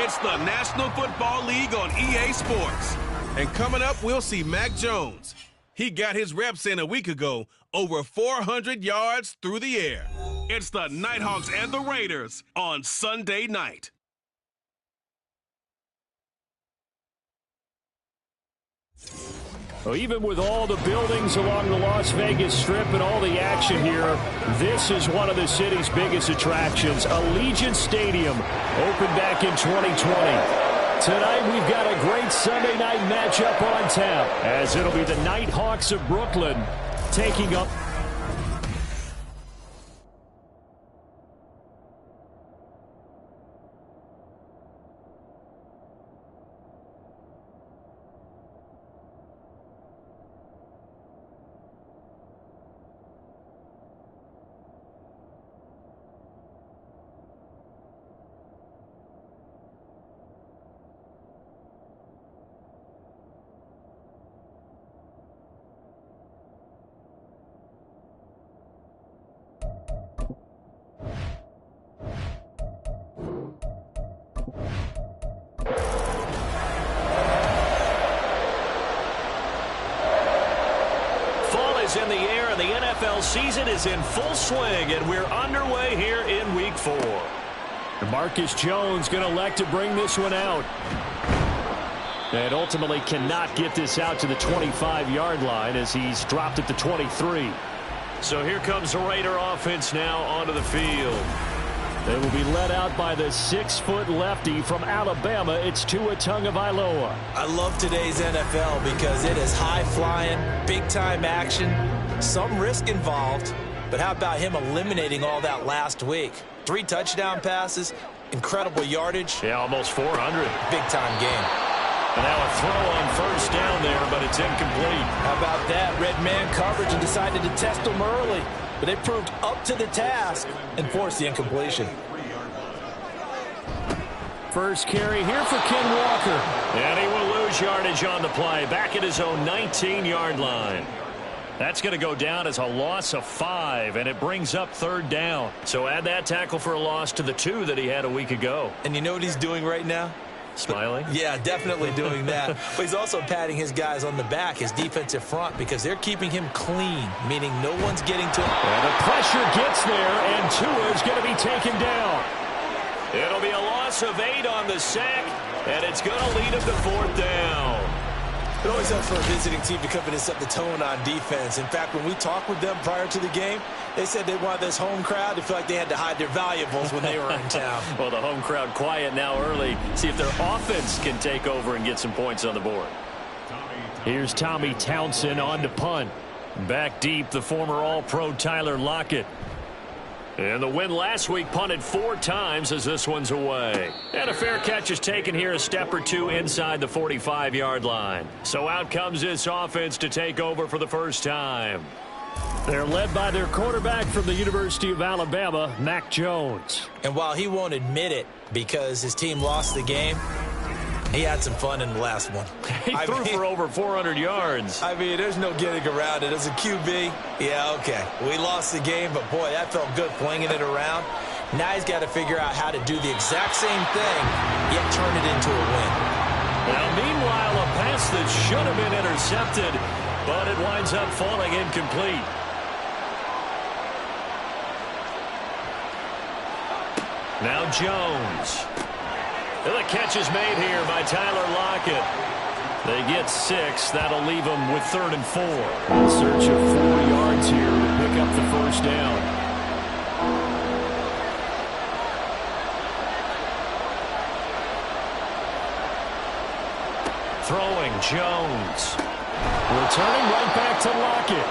It's the National Football League on EA Sports. And coming up, we'll see Mac Jones. He got his reps in a week ago, over 400 yards through the air. It's the Nighthawks and the Raiders on Sunday night. Well, even with all the buildings along the Las Vegas Strip and all the action here, this is one of the city's biggest attractions. Allegiant Stadium opened back in 2020. Tonight we've got a great Sunday night matchup on tap, as it'll be the Nighthawks of Brooklyn taking up. In the air, and the NFL season is in full swing, and we're underway here in Week 4. Marcus Jones going to elect to bring this one out. And ultimately cannot get this out to the 25-yard line as he's dropped at the 23. So here comes the Raider offense now onto the field. They will be led out by the 6-foot lefty from Alabama. It's Tua Tagovailoa. I love today's NFL because it is high-flying, big-time action, some risk involved. But how about him eliminating all that last week? 3 touchdown passes, incredible yardage. Yeah, almost 400. Big-time game. And now a throw on first down there, but it's incomplete. How about that? Red man coverage and decided to test him early. But they proved up to the task and forced the incompletion. First carry here for Ken Walker. And he will lose yardage on the play, back at his own 19-yard line. That's going to go down as a loss of 5, and it brings up third down. So add that tackle for a loss to the 2 that he had a week ago. And you know what he's doing right now? Smiling? Yeah, definitely doing that. But he's also patting his guys on the back, his defensive front, because they're keeping him clean, meaning no one's getting to him. And the pressure gets there, and Tua is going to be taken down. It'll be a loss of 8 on the sack, and it's going to lead him to fourth down. It always helps for a visiting team to come in and set the tone on defense. In fact, when we talked with them prior to the game, they said they wanted this home crowd to feel like they had to hide their valuables when they were in town. Well, the home crowd quiet now early. See if their offense can take over and get some points on the board. Here's Tommy Townsend on to punt. Back deep, the former All-Pro Tyler Lockett. And the win last week punted 4 times as this one's away. And a fair catch is taken here a step or 2 inside the 45-yard line. So out comes this offense to take over for the first time. They're led by their quarterback from the University of Alabama, Mac Jones. And while he won't admit it because his team lost the game, he had some fun in the last one. He threw for over 400 yards. I mean, there's no getting around it. As a QB, yeah, okay. We lost the game, but, boy, that felt good flinging it around. Now he's got to figure out how to do the exact same thing, yet turn it into a win. Now, meanwhile, a pass that should have been intercepted, but it winds up falling incomplete. Now Jones. The catch is made here by Tyler Lockett. They get 6. That'll leave them with 3rd and 4. In search of 4 yards here to pick up the first down. Throwing Jones. Returning right back to Lockett.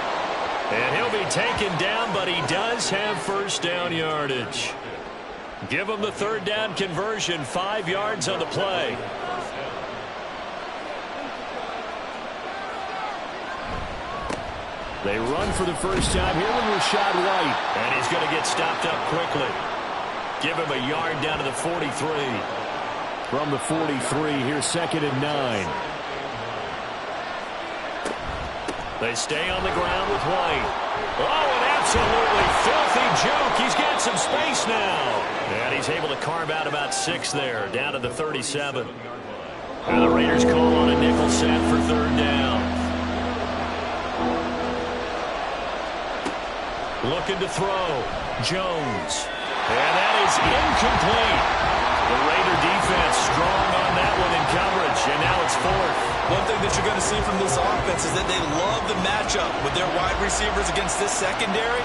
And he'll be taken down, but he does have first down yardage. Give him the 3rd down conversion, 5 yards on the play. They run for the first time here with Rachaad White. And he's going to get stopped up quickly. Give him a yard down to the 43. From the 43, here's 2nd and 9. They stay on the ground with White. Oh, an Absolutely filthy juke. He's got some space now. And he's able to carve out about 6 there, down to the 37. And the Raiders call on a nickel set for 3rd down. Looking to throw. Jones. And that is incomplete. The Raider defense strong on that one in coverage, and now it's 4th. One thing that you're going to see from this offense is that they love the matchup with their wide receivers against this secondary.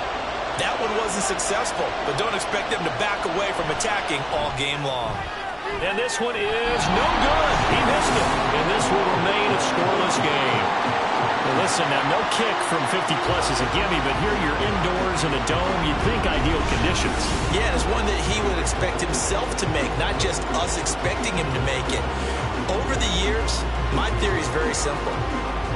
That one wasn't successful, but don't expect them to back away from attacking all game long. And this one is no good. He missed it, and this will remain a scoreless game. Well, listen, now, no kick from 50-plus is a gimme, but here you're indoors in a dome. You'd think ideal conditions. Yeah, it's one that he would expect himself to make, not just us expecting him to make it. Over the years, my theory is very simple.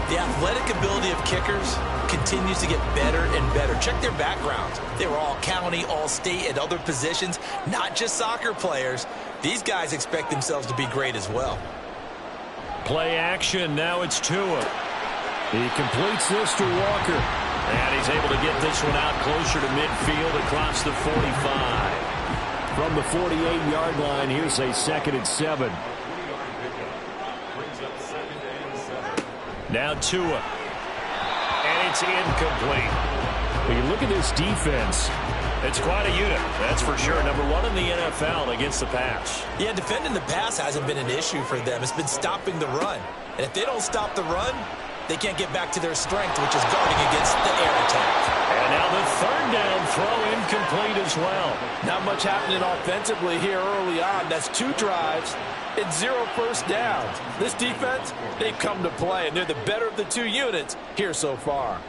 The athletic ability of kickers continues to get better and better. Check their backgrounds. They were all county, all state, at other positions, not just soccer players. These guys expect themselves to be great as well. Play action. Now it's Tua. He completes this to Walker. And he's able to get this one out closer to midfield across the 45. From the 48-yard line, here's a 2nd and 7. Now Tua. And it's incomplete. When you look at this defense, it's quite a unit, that's for sure. Number 1 in the NFL against the pass. Yeah, defending the pass hasn't been an issue for them. It's been stopping the run. And if they don't stop the run, they can't get back to their strength, which is guarding against the air attack. And now the 3rd down throw incomplete as well. Not much happening offensively here early on. That's 2 drives and 0 first downs. This defense, they've come to play, and they're the better of the 2 units here so far.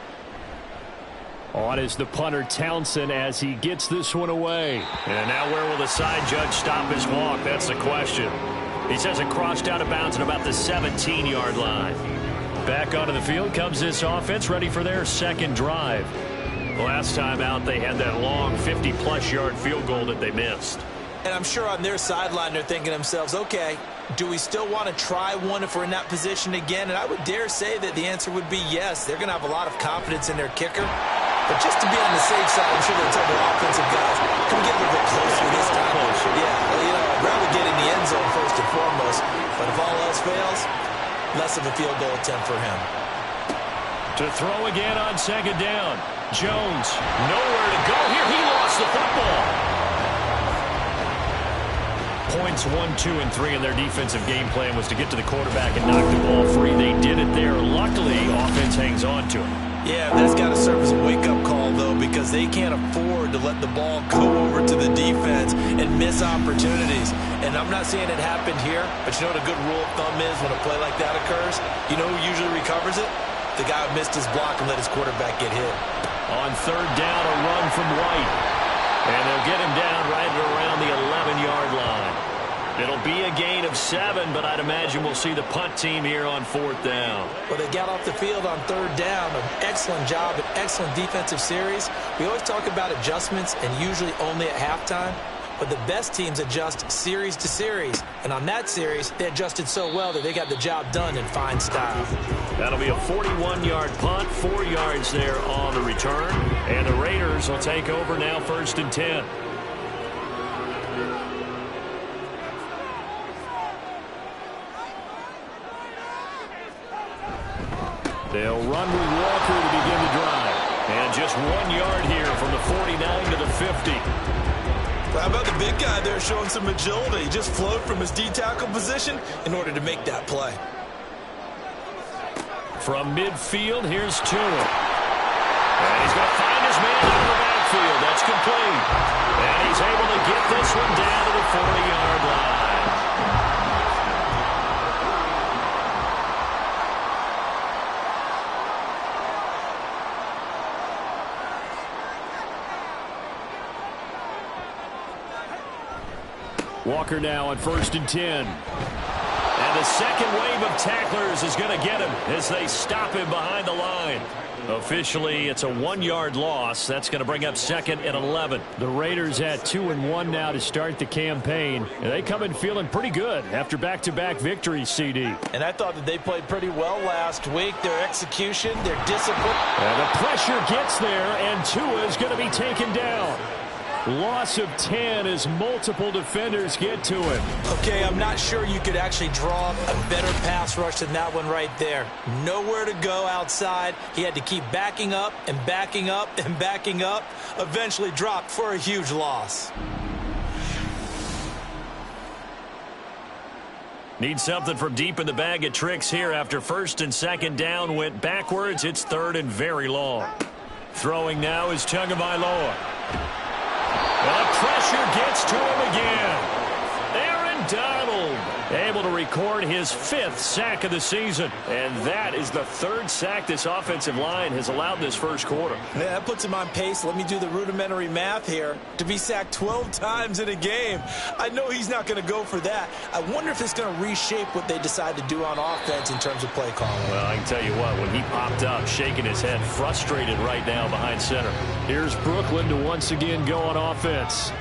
on is the punter Townsend as he gets this one away. And now where will the side judge stop his walk? That's the question. He says it crossed out of bounds at about the 17-yard line. Back onto the field comes this offense, ready for their 2nd drive. Last time out, they had that long 50-plus yard field goal that they missed. And I'm sure on their sideline, they're thinking to themselves, okay, do we still want to try one if we're in that position again? And I would dare say that the answer would be yes. They're going to have a lot of confidence in their kicker. But just to be on the safe side, I'm sure they'll tell their offensive guys, can we get a little bit closer this time? Yeah, well, you know, I'd rather get in the end zone first and foremost. But if all else fails, less of a field goal attempt for him. To throw again on 2nd down. Jones, nowhere to go here. He lost the football. Points 1, 2, and 3 in their defensive game plan was to get to the quarterback and knock the ball free. They did it there. Luckily, offense hangs on to it. Yeah, that's got to serve as a wake-up call, though, because they can't afford to let the ball go over to the defense and miss opportunities. And I'm not saying it happened here, but you know what a good rule of thumb is when a play like that occurs? You know who usually recovers it? The guy who missed his block and let his quarterback get hit. On 3rd down, a run from White. And they'll get him down right around the 11-yard line. It'll be a gain of 7, but I'd imagine we'll see the punt team here on 4th down. Well, they got off the field on 3rd down. An excellent job, an excellent defensive series. We always talk about adjustments and usually only at halftime. But the best teams adjust series to series. And on that series, they adjusted so well that they got the job done in fine style. That'll be a 41-yard punt, 4 yards there on the return. And the Raiders will take over now 1st and 10. They'll run with Walker to begin the drive. And just 1 yard here from the 49 to the 50. How about the big guy there showing some agility? He just flowed from his D-tackle position in order to make that play. From midfield, here's Tua. And he's going to find his man out of the backfield. That's complete. And he's able to get this one down to the 40-yard line. Walker now on 1st and 10. And And the second wave of tacklers is going to get him as they stop him behind the line. Officially, it's a 1-yard loss. That's going to bring up 2nd and 11. The Raiders at 2-1 now to start the campaign. And they come in feeling pretty good after back-to-back victories, CD. And I thought that they played pretty well last week. Their execution, their discipline. And the pressure gets there, and Tua is going to be taken down. Loss of 10 as multiple defenders get to him. Okay, I'm not sure you could actually draw a better pass rush than that one right there. Nowhere to go outside. He had to keep backing up and backing up and backing up. Eventually dropped for a huge loss. Need something from deep in the bag of tricks here after 1st and 2nd down went backwards. It's 3rd and very long. Throwing now is Tagovailoa. The pressure gets to him again. Aaron Donald able to record his 5th sack of the season. And that is the 3rd sack this offensive line has allowed this first quarter. Yeah, that puts him on pace. Let me do the rudimentary math here. To be sacked 12 times in a game. I know he's not going to go for that. I wonder if it's going to reshape what they decide to do on offense in terms of play calling. Well, I can tell you what, when he popped up, shaking his head, frustrated right now behind center. Here's Brooklyn to once again go on offense.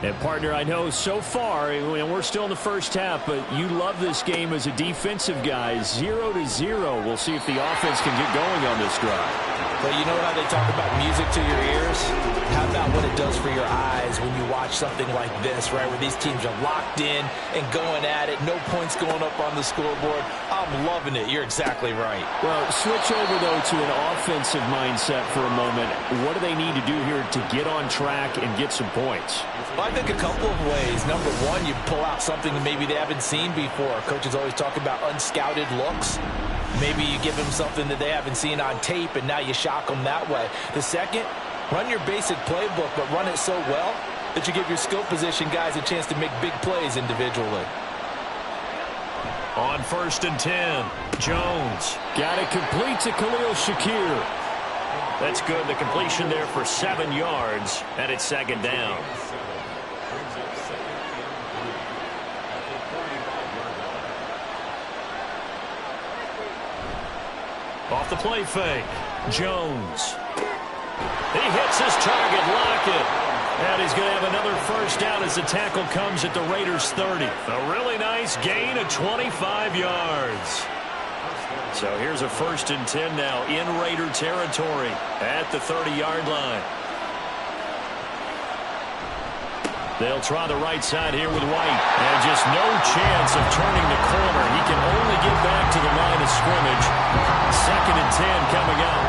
And, partner, I know so far, and we're still in the first half, but you love this game as a defensive guy. 0-0. We'll see if the offense can get going on this drive. Well, you know how they talk about music to your ears? How about what it does for your eyes when you watch something like this, right, where these teams are locked in and going at it, no points going up on the scoreboard? I'm loving it. You're exactly right. Well, switch over, though, to an offensive mindset for a moment. What do they need to do here to get on track and get some points? Well, I think a couple of ways. Number one, you pull out something that maybe they haven't seen before. Coaches always talk about unscouted looks. Maybe you give them something that they haven't seen on tape, and now you shock them that way. The second, run your basic playbook, but run it so well that you give your skill position guys a chance to make big plays individually. On 1st and 10, Jones. Got it complete to Khalil Shakir. That's good. The completion there for 7 yards, and it's 2nd down. Off the play fake, Jones. He hits his target, Lockett. And he's going to have another first down as the tackle comes at the Raiders' 30. A really nice gain of 25 yards. So here's a 1st and 10 now in Raider territory at the 30-yard line. They'll try the right side here with White. And just no chance of turning the corner. He can only get back to the line of scrimmage. 2nd and 10 coming up.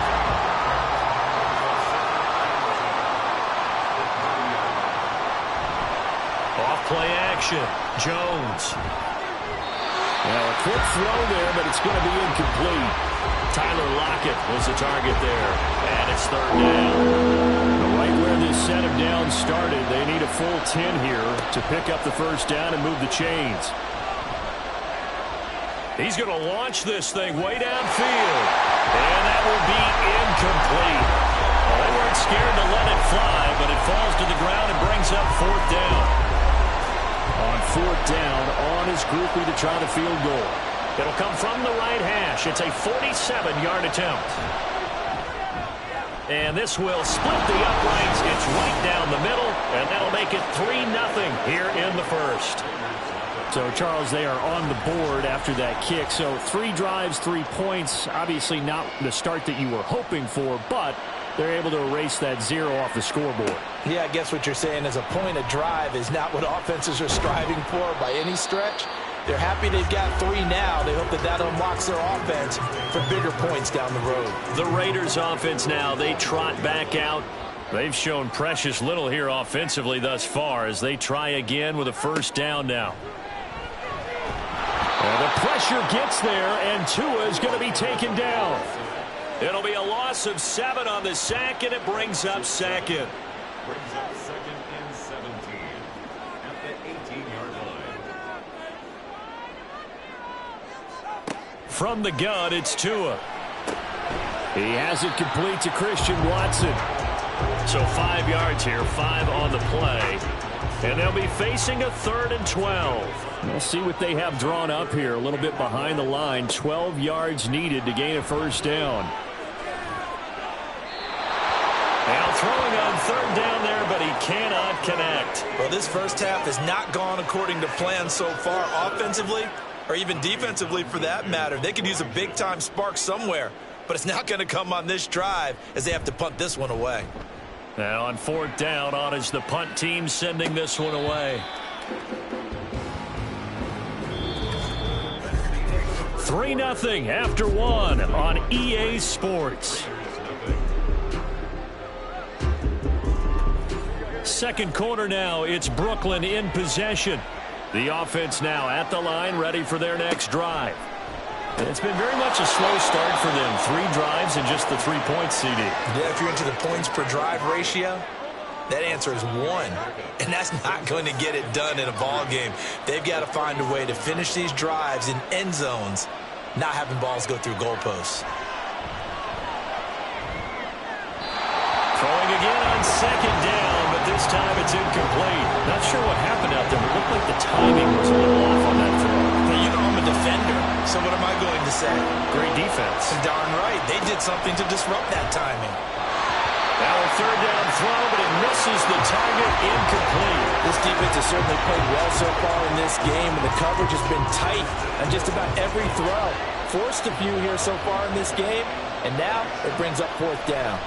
Off play action. Jones. Well, a quick throw there, but it's going to be incomplete. Tyler Lockett was the target there. And it's 3rd down. Right where this set of downs started, they need a full 10 here to pick up the first down and move the chains. He's going to launch this thing way downfield. And that will be incomplete. Well, they weren't scared to let it fly, but it falls to the ground and brings up 4th down. On 4th down, on his groupie to try the field goal. It'll come from the right hash. It's a 47-yard attempt. And this will split the uprights. It's right down the middle, and that'll make it 3-0 here in the first. So, Charles, they are on the board after that kick. So 3 drives, 3 points. Obviously not the start that you were hoping for, but they're able to erase that 0 off the scoreboard. Yeah, I guess what you're saying is a point of drive is not what offenses are striving for by any stretch. They're happy they've got 3 now. They hope that that unlocks their offense for bigger points down the road. The Raiders offense now, they trot back out. They've shown precious little here offensively thus far as they try again with a first down now. And the pressure gets there, and Tua is going to be taken down. It'll be a loss of 7 on the sack, and it brings up 2nd. Brings up 2nd and 17 at the 18-yard line. From the gun, it's Tua. He has it complete to Christian Watson. So 5 yards here, 5 on the play. And they'll be facing a 3rd and 12. We'll see what they have drawn up here. A little bit behind the line. 12 yards needed to gain a first down. Now throwing on 3rd down there, but he cannot connect. Well, this first half has not gone according to plan so far offensively, or even defensively for that matter. They could use a big-time spark somewhere, but it's not going to come on this drive as they have to punt this one away. Now on 4th down, on is the punt team sending this one away. 3-0 after 1 on EA Sports. Second quarter now, it's Brooklyn in possession. The offense now at the line, ready for their next drive. And it's been very much a slow start for them. 3 drives and just the 3 points, CD. Yeah, if you're into the points per drive ratio, that answer is 1. And that's not going to get it done in a ball game. They've got to find a way to finish these drives in end zones, not having balls go through goalposts. Throwing again on 2nd down, but this time it's incomplete. Not sure what happened out there, but it looked like the timing was a little off on that throw. Hey, you know I'm a defender, so what am I going to say? Great defense. Darn right. They did something to disrupt that timing. Now a 3rd down throw, but it misses the target, incomplete. This defense has certainly played well so far in this game, and the coverage has been tight on just about every throw. Forced a few here so far in this game, and now it brings up 4th down.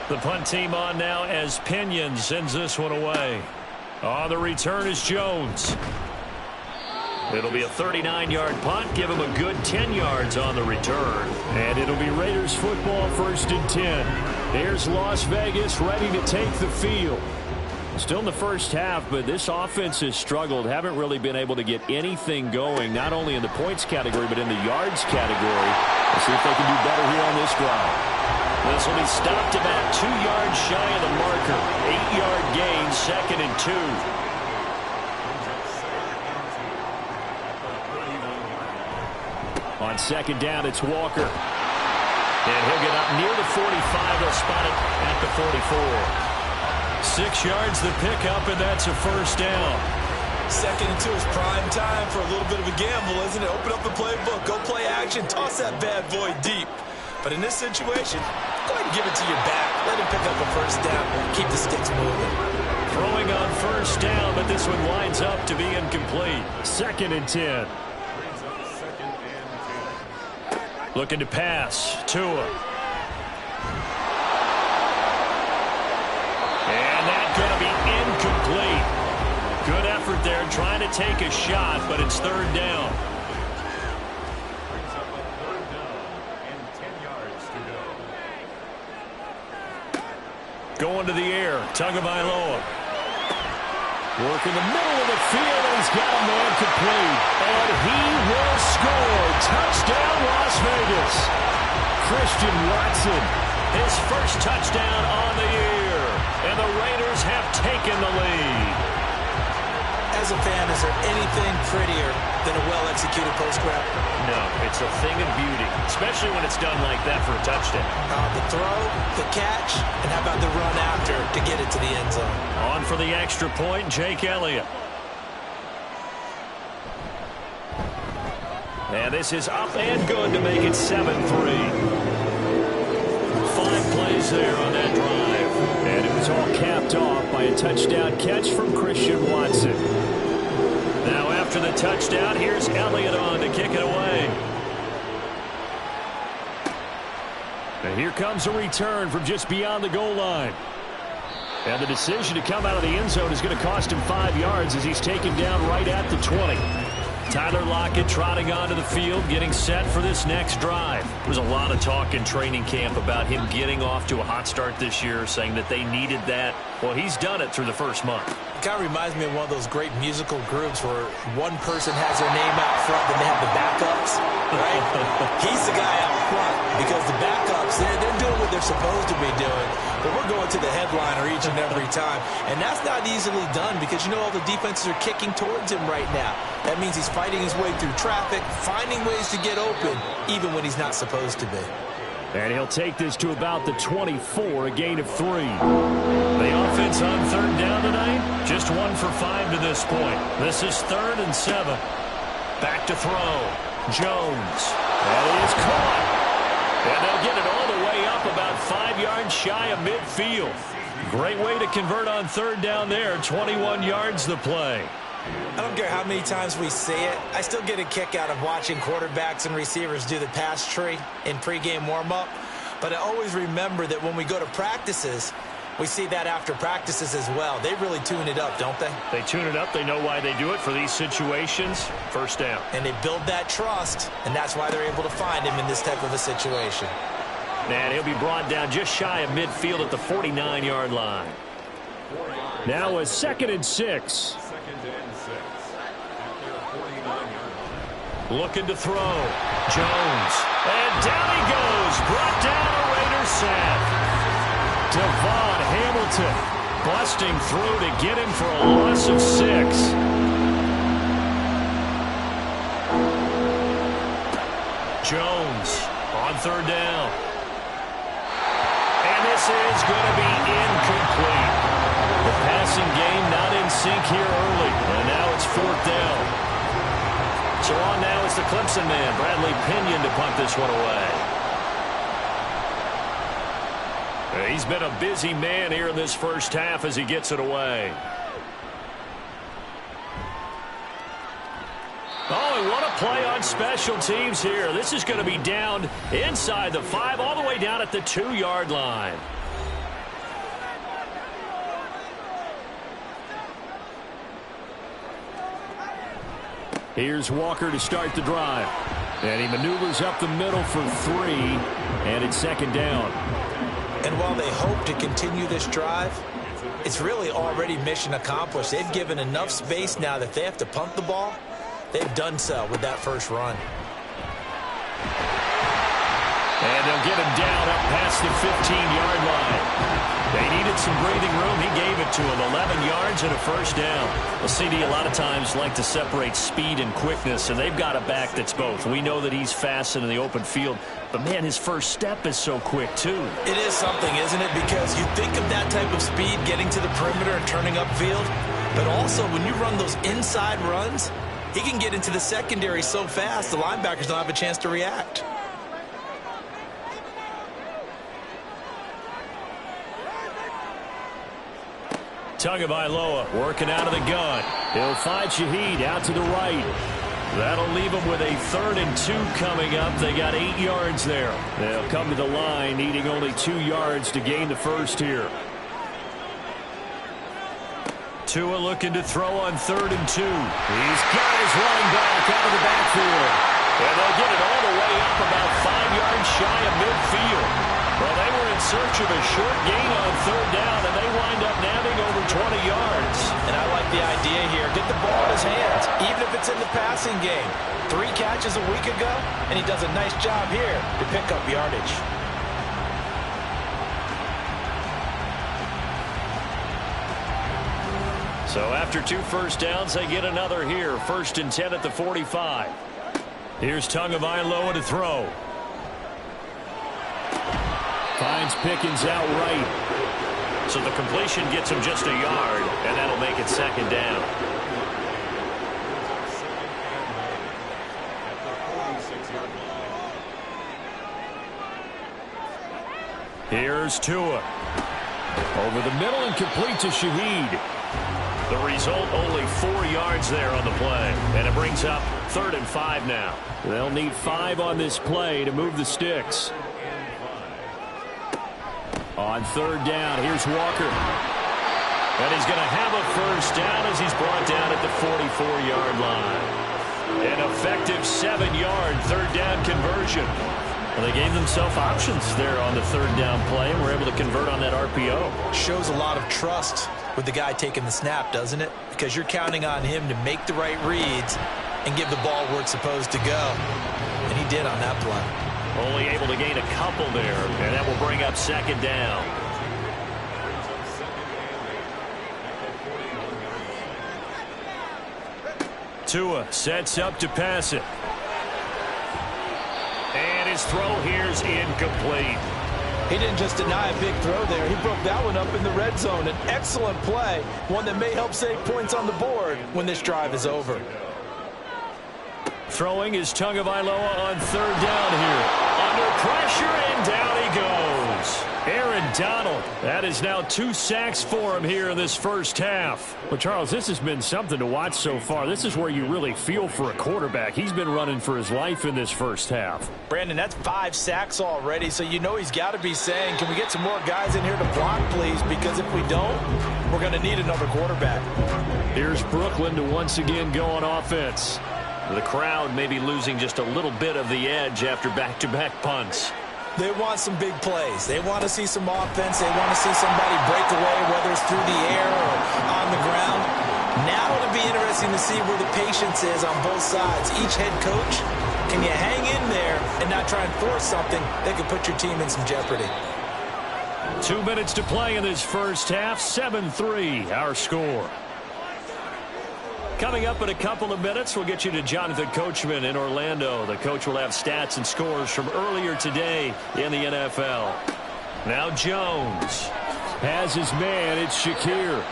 The punt team on now as Pinion sends this one away. On the return is Jones. It'll be a 39-yard punt. Give him a good 10 yards on the return. And it'll be Raiders football, 1st and 10. Here's Las Vegas ready to take the field. Still in the first half, but this offense has struggled. Haven't really been able to get anything going, not only in the points category, but in the yards category. Let's see if they can do better here on this drive. This will be stopped about 2 yards shy of the marker. 8-yard gain, 2nd and 2. On 2nd down, it's Walker. And he'll get up near the 45. They'll spot it at the 44. 6 yards the pickup, and that's a first down. 2nd and 2 is prime time for a little bit of a gamble, isn't it? Open up the playbook, go play action, toss that bad boy deep. But in this situation, go ahead and give it to your back. Let him pick up a first down. Keep the sticks moving. Throwing on 1st down, but this one winds up to be incomplete. 2nd and 10. Looking to pass. Tua. And that's going to be incomplete. Good effort there trying to take a shot, but it's 3rd down. Going to the air. Tagovailoa. Work in the middle of the field, and he's got a man complete. And he will score. Touchdown, Las Vegas. Christian Watson. His first touchdown on the year. And the Raiders have taken the lead. As a fan, is there anything prettier than a well-executed post-grab? No, it's a thing of beauty, especially when it's done like that for a touchdown. The throw, the catch, and how about the run after to get it to the end zone? On for the extra point, Jake Elliott. And this is up and good to make it 7-3. 5 plays there on that drive. And it was all capped off by a touchdown catch from Christian Watson. Now after the touchdown, here's Elliott on to kick it away. And here comes a return from just beyond the goal line. And the decision to come out of the end zone is going to cost him 5 yards as he's taken down right at the 20. Tyler Lockett trotting onto the field, getting set for this next drive. There was a lot of talk in training camp about him getting off to a hot start this year, saying that they needed that. Well, he's done it through the first month. It kind of reminds me of one of those great musical groups where one person has their name out front, then they have the backups, right? He's the guy out front because the backups, they're doing what they're supposed to be doing, but we're going to the headliner each and every time. And that's not easily done because, you know, all the defenses are kicking towards him right now. That means he's fighting his way through traffic, finding ways to get open, even when he's not supposed to be. And he'll take this to about the 24, a gain of 3. The offense on 3rd down tonight, just 1 for 5 to this point. This is 3rd and 7. Back to throw. Jones. And he is caught. And they'll get it all the way up about 5 yards shy of midfield. Great way to convert on 3rd down there. 21 yards the play. I don't care how many times we say it. I still get a kick out of watching quarterbacks and receivers do the pass tree in pregame warm-up. But I always remember that when we go to practices, we see that after practices as well. They really tune it up, don't they? They tune it up. They know why they do it for these situations. 1st down. And they build that trust, and that's why they're able to find him in this type of a situation. And he'll be brought down just shy of midfield at the 49-yard line. Now a 2nd and 6. Looking to throw. Jones. And down he goes. Brought down a Raider sack. Devon Hamilton busting through to get him for a loss of 6. Jones on 3rd down. And this is going to be incomplete. The passing game not in sync here early. And now it's 4th down. So on now is the Clemson man, Bradley Pinion, to punt this one away. He's been a busy man here in this 1st half as he gets it away. Oh, and what a play on special teams here. This is going to be down inside the 5, all the way down at the 2-yard line. Here's Walker to start the drive. And he maneuvers up the middle for 3. And it's 2nd down. And while they hope to continue this drive, it's really already mission accomplished. They've given enough space now that if they have to punt the ball, they've done so with that 1st run. And they'll get him down up past the 15-yard line. They needed some breathing room. He gave it to him. 11 yards and a 1st down. Well, CD a lot of times like to separate speed and quickness, and they've got a back that's both. We know that he's fast in the open field, but, man, his 1st step is so quick, too. It is something, isn't it? Because you think of that type of speed getting to the perimeter and turning upfield, but also when you run those inside runs, he can get into the secondary so fast the linebackers don't have a chance to react. Tagovailoa working out of the gun. He'll find Shaheed out to the right. That'll leave him with a 3rd and 2 coming up. They got 8 yards there. They'll come to the line needing only 2 yards to gain the 1st here. Tua looking to throw on 3rd and 2. He's got his running back out of the backfield. And they'll get it all the way up about 5 yards shy of midfield. Well, they were in search of a short gain on 3rd down, and they wind up nabbing over 20 yards. And I like the idea here. Get the ball in his hands, even if it's in the passing game. 3 catches a week ago, and he does a nice job here to pick up yardage. So after 2 1st downs, they get another here. 1st and 10 at the 45. Here's Tagovailoa to throw. Finds Pickens out right. So the completion gets him just a yard, and that'll make it 2nd down. Here's Tua. Over the middle and complete to Shaheed. The result, only 4 yards there on the play. And it brings up 3rd and 5 now. They'll need 5 on this play to move the sticks. On 3rd down, here's Walker. And he's going to have a 1st down as he's brought down at the 44-yard line. An effective 7-yard 3rd down conversion. Well, they gave themselves options there on the 3rd down play and were able to convert on that RPO. Shows a lot of trust with the guy taking the snap, doesn't it? Because you're counting on him to make the right reads and give the ball where it's supposed to go. And he did on that play. Only able to gain a couple there, and that will bring up 2nd down. Tua sets up to pass it. And his throw here is incomplete. He didn't just deny a big throw there. He broke that one up in the red zone. An excellent play, one that may help save points on the board when this drive is over. Throwing is Tagovailoa on third down here. Under pressure, and down he goes. Aaron Donald. That is now 2 sacks for him here in this first half. Well, Charles, this has been something to watch so far. This is where you really feel for a quarterback. He's been running for his life in this first half. Brandon, that's 5 sacks already, so you know he's got to be saying, can we get some more guys in here to block, please? Because if we don't, we're going to need another quarterback. Here's Brooklyn to once again go on offense. The crowd may be losing just a little bit of the edge after back-to-back punts. They want some big plays. They want to see some offense. They want to see somebody break away, whether it's through the air or on the ground. Now it'll be interesting to see where the patience is on both sides. Each head coach, can you hang in there and not try and force something that could put your team in some jeopardy? 2 minutes to play in this first half. 7-3, our score. Coming up in a couple of minutes, we'll get you to Jonathan Coachman in Orlando. The coach will have stats and scores from earlier today in the NFL. Now Jones has his man. It's Shakir.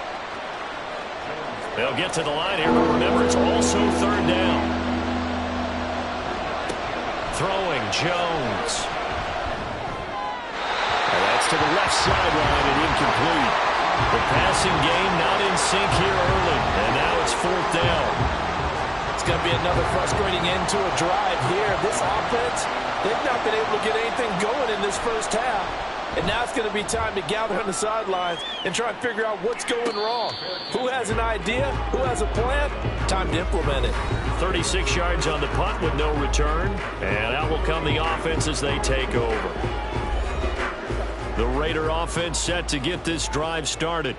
They'll get to the line here, but remember, it's also third down. Throwing Jones. And that's to the left sideline and incomplete. The passing game not in sync here early, and now it's fourth down. It's going to be another frustrating end to a drive here. This offense, they've not been able to get anything going in this first half. And now it's going to be time to gather on the sidelines and try and figure out what's going wrong. Who has an idea? Who has a plan? Time to implement it. 36 yards on the punt with no return, and out will come the offense as they take over. The Raider offense set to get this drive started.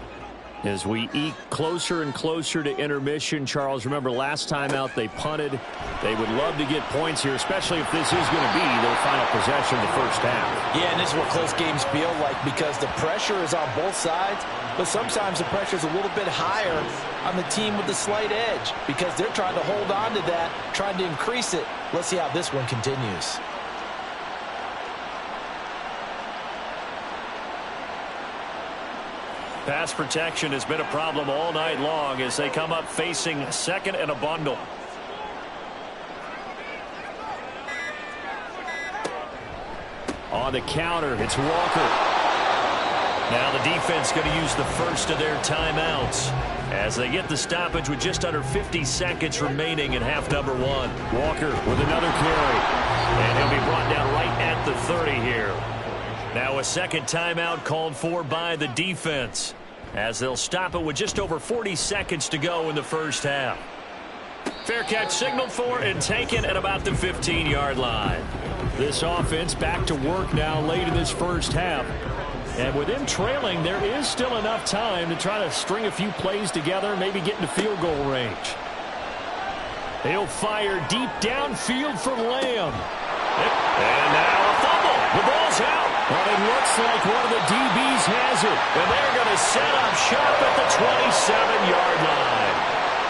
As we eke closer and closer to intermission, Charles, remember last time out they punted. They would love to get points here, especially if this is going to be their final possession of the first half. Yeah, and this is what close games feel like because the pressure is on both sides, but sometimes the pressure is a little bit higher on the team with the slight edge because they're trying to hold on to that, trying to increase it. Let's see how this one continues. Pass protection has been a problem all night long as they come up facing second and a bundle. On the counter, it's Walker. Now the defense going to use the first of their timeouts as they get the stoppage with just under 50 seconds remaining in half number one. Walker with another carry. And he'll be brought down right at the 30 here. Now a second timeout called for by the defense as they'll stop it with just over 40 seconds to go in the first half. Fair catch signaled for and taken at about the 15-yard line. This offense back to work now late in this first half. And with them trailing, there is still enough time to try to string a few plays together, maybe get into field goal range. He'll fire deep downfield for Lamb. And now a fumble. The ball's out. Well, it looks like one of the DBs has it. And they're going to set up shop at the 27-yard line.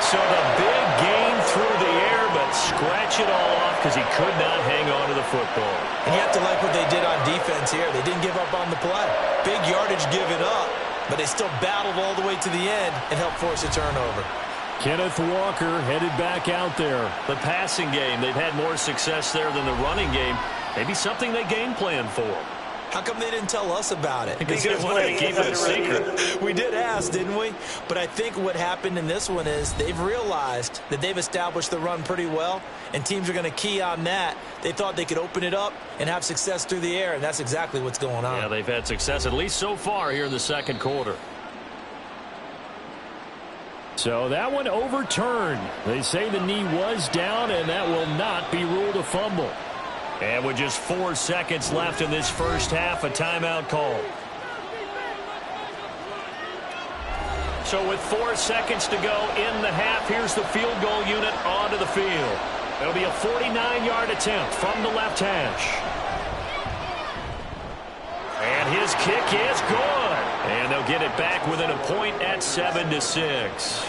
So the big gain through the air, but scratch it all off because he could not hang on to the football. And you have to like what they did on defense here. They didn't give up on the play. Big yardage given up, but they still battled all the way to the end and helped force a turnover. Kenneth Walker headed back out there. The passing game, they've had more success there than the running game. Maybe something they game plan for. How come they didn't tell us about it? Because they wanted to keep it a secret. We did ask, didn't we? But I think what happened in this one is they've realized that they've established the run pretty well, and teams are going to key on that. They thought they could open it up and have success through the air, and that's exactly what's going on. Yeah, they've had success, at least so far here in the second quarter. So that one overturned. They say the knee was down, and that will not be ruled a fumble. And with just 4 seconds left in this first half, a timeout call. So with 4 seconds to go in the half, here's the field goal unit onto the field. It'll be a 49-yard attempt from the left hash. And his kick is good. And they'll get it back within a point at 7-6.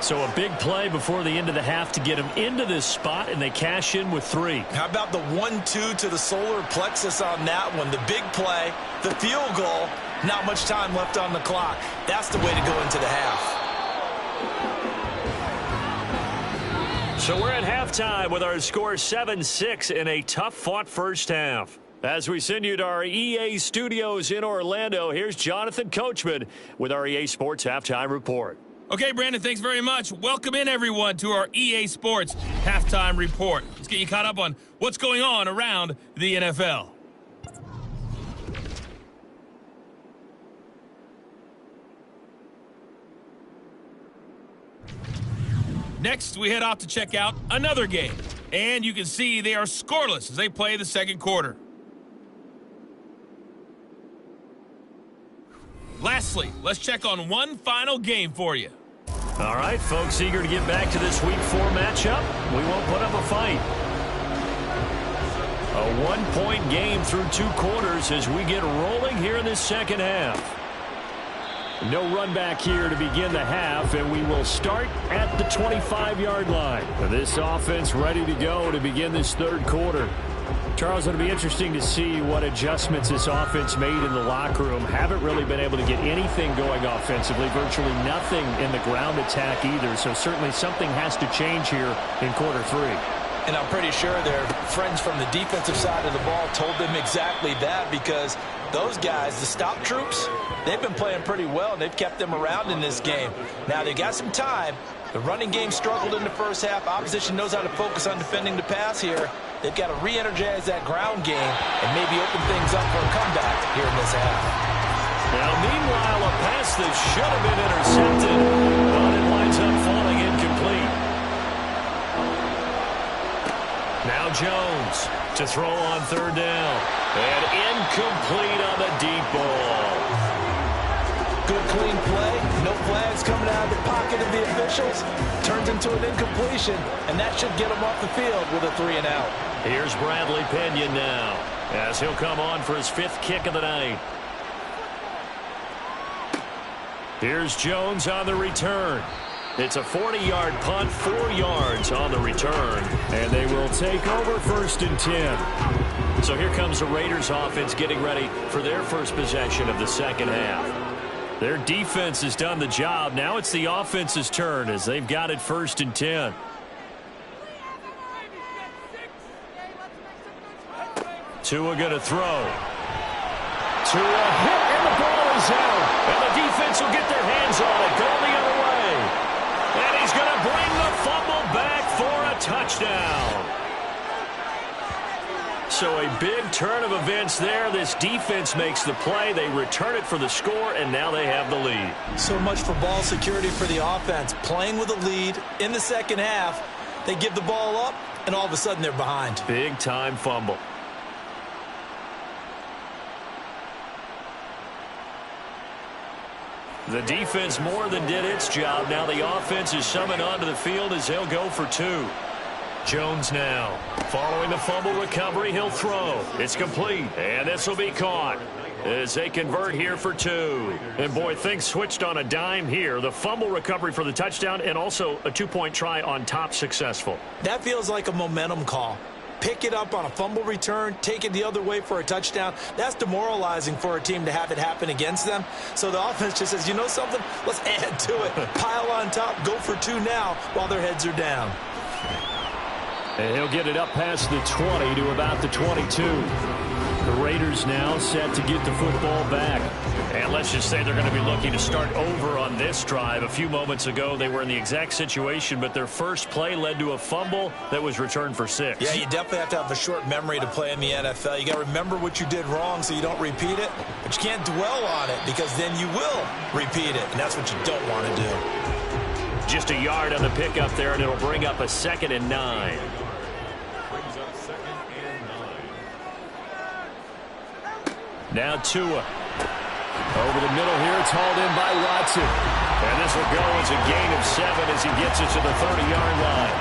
So a big play before the end of the half to get them into this spot, and they cash in with 3. How about the 1-2 to the solar plexus on that one? The big play, the field goal, not much time left on the clock. That's the way to go into the half. So we're at halftime with our score 7-6 in a tough-fought first half. As we send you to our EA studios in Orlando, here's Jonathan Coachman with our EA Sports Halftime Report. Okay, Brandon, thanks very much. Welcome in, everyone, to our EA Sports Halftime Report. Let's get you caught up on what's going on around the NFL. Next, we head off to check out another game. And you can see they are scoreless as they play the second quarter. Lastly, let's check on one final game for you. All right, folks, eager to get back to this Week 4 matchup. We won't put up a fight. A one-point game through 2 quarters as we get rolling here in this second half. No run back here to begin the half, and we will start at the 25-yard line. This offense ready to go to begin this third quarter. Charles, it'll be interesting to see what adjustments this offense made in the locker room. Haven't really been able to get anything going offensively, virtually nothing in the ground attack either, so certainly something has to change here in quarter 3. And I'm pretty sure their friends from the defensive side of the ball told them exactly that, because those guys, the stop troops, they've been playing pretty well, and they've kept them around in this game. Now, they got some time. The running game struggled in the first half. Opposition knows how to focus on defending the pass here. They've got to re-energize that ground game and maybe open things up for a comeback here in this half. Now, meanwhile, a pass that should have been intercepted, but it winds up falling incomplete. Now Jones to throw on third down. And incomplete on the deep ball. Good clean play. No flags coming out of the pocket of the officials. Turns into an incompletion, and that should get him off the field with a 3-and-out. Here's Bradley Pinion now as he'll come on for his 5th kick of the night. Here's Jones on the return. It's a 40-yard punt, 4 yards on the return, and they will take over 1st and 10. So here comes the Raiders offense getting ready for their first possession of the second half. Their defense has done the job. Now it's the offense's turn as they've got it 1st and 10. Tua going to throw. Tua hit, and the ball is out. And the defense will get their hands on it. Go the other way. And he's going to bring the fumble back for a touchdown. So a big turn of events there. This defense makes the play. They return it for the score, and now they have the lead. So much for ball security for the offense. Playing with a lead in the second half. They give the ball up, and all of a sudden they're behind. Big-time fumble. The defense more than did its job. Now the offense is summoned onto the field as they'll go for 2. Jones now. Following the fumble recovery, he'll throw. It's complete, and this will be caught as they convert here for 2. And, boy, things switched on a dime here. The fumble recovery for the touchdown and also a 2-point try on top successful. That feels like a momentum call. Pick it up on a fumble return, take it the other way for a touchdown. That's demoralizing for a team to have it happen against them. So the offense just says, you know something? Let's add to it. Pile on top, go for 2 now while their heads are down. And he'll get it up past the 20 to about the 22. The Raiders now set to get the football back. And let's just say they're going to be looking to start over on this drive. A few moments ago, they were in the exact situation, but their first play led to a fumble that was returned for 6. Yeah, you definitely have to have a short memory to play in the NFL. You got to remember what you did wrong so you don't repeat it, but you can't dwell on it because then you will repeat it, and that's what you don't want to do. Just a yard on the pickup there, and it'll bring up a 2nd and 9. Brings up 2nd and 9. Now Tua. Over the middle here, it's hauled in by Watson. And this will go as a gain of 7 as he gets it to the 30-yard line.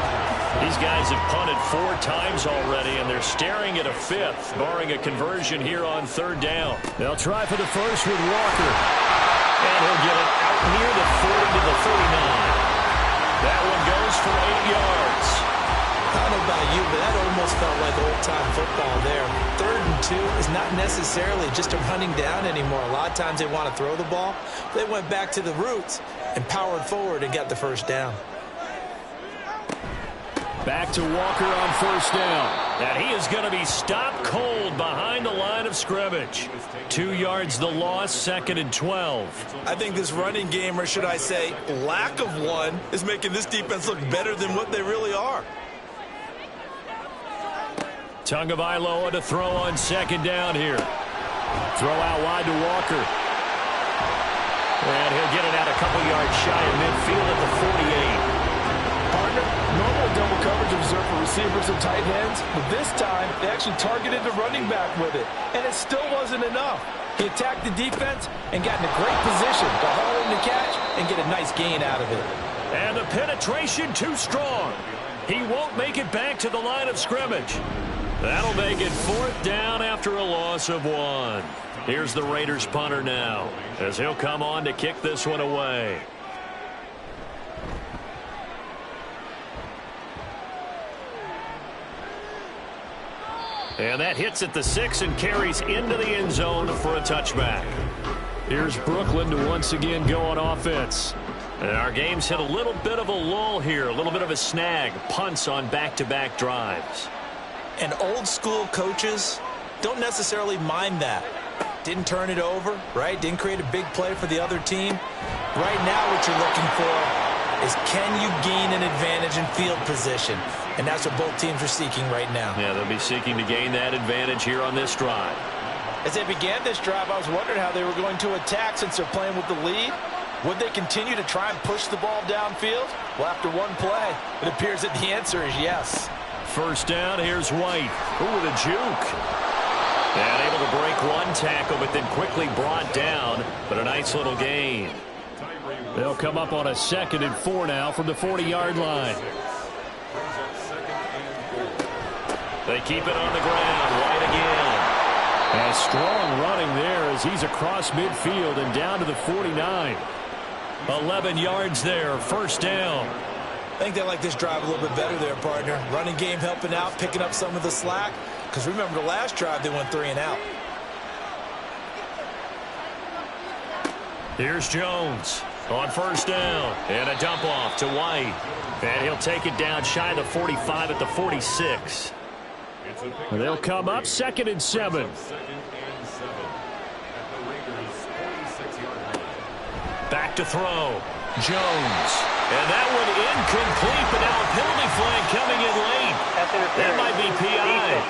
These guys have punted 4 times already, and they're staring at a 5th, barring a conversion here on 3rd down. They'll try for the first with Walker. And he'll get it out near the 40 to the 49. felt like old-time football there. 3rd and 2 is not necessarily just a running down anymore. A lot of times they want to throw the ball. They went back to the roots and powered forward and got the first down. Back to Walker on 1st down. And he is going to be stopped cold behind the line of scrimmage. 2 yards the loss, 2nd and 12. I think this running game, or should I say lack of one, is making this defense look better than what they really are. Tagovailoa to throw on 2nd down here. Throw out wide to Walker. And he'll get it out a couple yards shy of midfield at the 48. Partner, normal double coverage reserved for receivers and tight ends, but this time they actually targeted the running back with it, and it still wasn't enough. He attacked the defense and got in a great position to haul in the catch and get a nice gain out of it. And the penetration too strong. He won't make it back to the line of scrimmage. That'll make it 4th down after a loss of 1. Here's the Raiders punter now, as he'll come on to kick this one away. And that hits at the 6 and carries into the end zone for a touchback. Here's Brooklyn to once again go on offense. And our game's hit a little bit of a lull here, a little bit of a snag. Punts on back-to-back drives. And old-school coaches don't necessarily mind that. Didn't turn it over, right? Didn't create a big play for the other team. Right now what you're looking for is, can you gain an advantage in field position? And that's what both teams are seeking right now. Yeah, they'll be seeking to gain that advantage here on this drive. As they began this drive, I was wondering how they were going to attack since they're playing with the lead. Would they continue to try and push the ball downfield? Well, after one play, it appears that the answer is yes. 1st down, here's White. Ooh, with a juke. And able to break one tackle, but then quickly brought down. But a nice little gain. They'll come up on a 2nd and 4 now from the 40-yard line. They keep it on the ground. White again. And strong running there as he's across midfield and down to the 49. 11 yards there, 1st down. I think they like this drive a little bit better there, partner. Running game helping out, picking up some of the slack. Because remember the last drive, they went 3 and out. Here's Jones on 1st down. And a dump off to White. And he'll take it down shy of the 45 at the 46. They'll come up 2nd and 7. Back to throw. Jones. And that one incomplete, but now a penalty flag coming in late. That might be PI.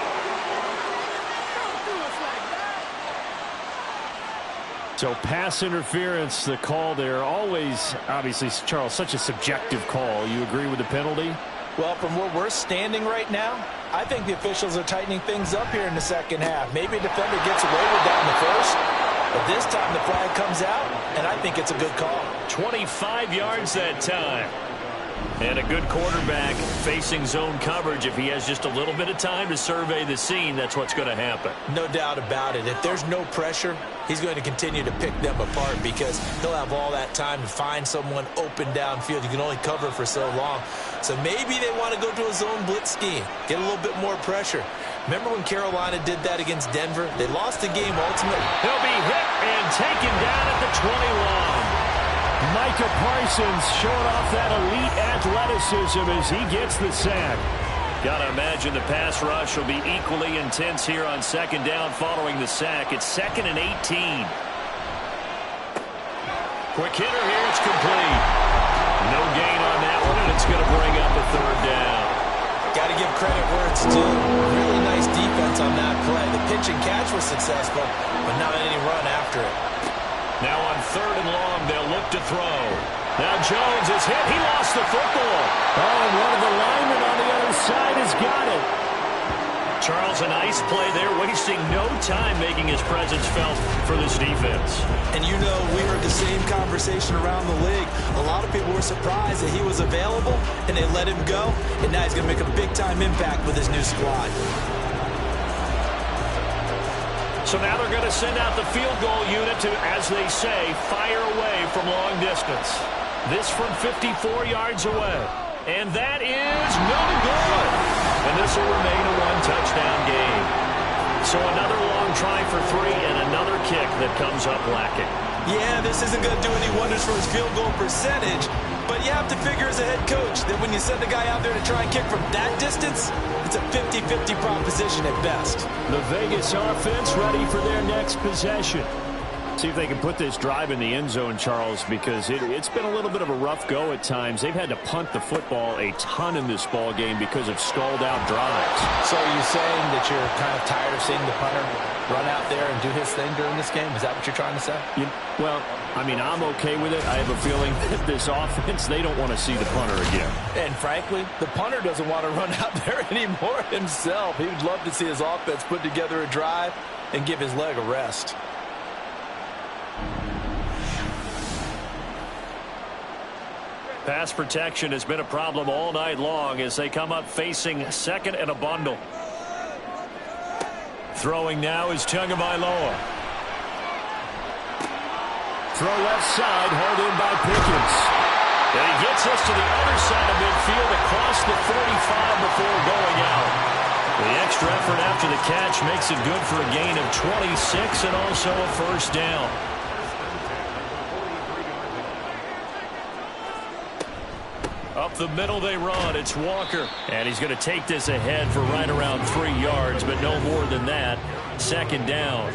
So pass interference, the call there. Always, obviously, Charles, such a subjective call. You agree with the penalty? Well, from where we're standing right now, I think the officials are tightening things up here in the 2nd half. Maybe a defender gets away with that in the 1st, but this time the flag comes out, and I think it's a good call. 25 yards that time. And a good quarterback facing zone coverage. If he has just a little bit of time to survey the scene, that's what's going to happen. No doubt about it. If there's no pressure, he's going to continue to pick them apart because he'll have all that time to find someone open downfield. You can only cover for so long. So maybe they want to go to a zone blitz scheme, get a little bit more pressure. Remember when Carolina did that against Denver? They lost the game ultimately. He'll be hit and taken down at the 21. Micah Parsons showing off that elite athleticism as he gets the sack. Got to imagine the pass rush will be equally intense here on 2nd down following the sack. It's 2nd and 18. Quick hitter here. It's complete. No gain on that one, and it's going to bring up a 3rd down. Got to give credit where it's due. Really nice defense on that play. The pitch and catch was successful, but not any run after it. Now on 3rd and long, they'll look to throw. Now Jones is hit. He lost the football. Oh, and one of the linemen on the other side has got it. Charles, a nice play there, wasting no time making his presence felt for this defense. And you know, we heard the same conversation around the league. A lot of people were surprised that he was available, and they let him go. And now he's going to make a big-time impact with his new squad. So now they're going to send out the field goal unit to, as they say, fire away from long distance. This from 54 yards away. And that is no good. And this will remain a one-touchdown game. So another long try for 3 and another kick that comes up lacking. Yeah, this isn't going to do any wonders for his field goal percentage, but you have to figure as a head coach that when you send a guy out there to try and kick from that distance, it's a 50-50 proposition at best. The Vegas offense ready for their next possession. See if they can put this drive in the end zone, Charles, because it's been a little bit of a rough go at times. They've had to punt the football a ton in this ball game because of stalled-out drives. So are you saying that you're kind of tired of seeing the punter run out there and do his thing during this game? Is that what you're trying to say? Well, I mean, I'm okay with it. I have a feeling that this offense, they don't want to see the punter again. And frankly, the punter doesn't want to run out there anymore himself. He would love to see his offense put together a drive and give his leg a rest. Pass protection has been a problem all night long as they come up facing second and a bundle. Throwing now is Tagovailoa. Throw left side, hauled in by Pickens. And he gets us to the other side of midfield across the 45 before going out. The extra effort after the catch makes it good for a gain of 26 and also a first down. Up the middle they run. It's Walker. And he's going to take this ahead for right around 3 yards, but no more than that. Second down.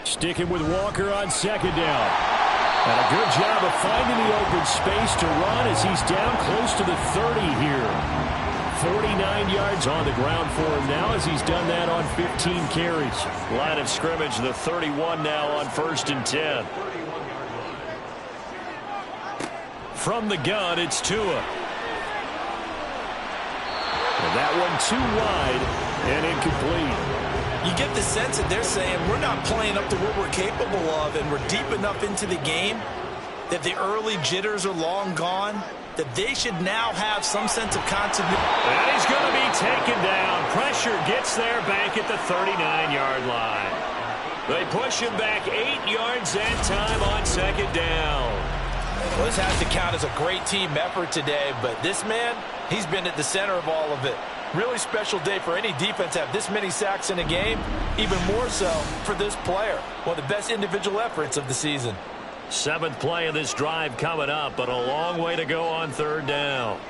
Sticking with Walker on second down. And a good job of finding the open space to run as he's down close to the 30 here. 49 yards on the ground for him now as he's done that on 15 carries. Line of scrimmage, the 31 now on 1st and 10. From the gun, it's Tua. And that one too wide and incomplete. You get the sense that they're saying we're not playing up to what we're capable of, and we're deep enough into the game that the early jitters are long gone, that they should now have some sense of continuity. And he's going to be taken down. Pressure gets there back at the 39-yard line. They push him back 8 yards that time on second down. Well, this has to count as a great team effort today, but this man, he's been at the center of all of it. Really special day for any defense to have this many sacks in a game, even more so for this player. One of the best individual efforts of the season. 7th play of this drive coming up, but a long way to go on third down.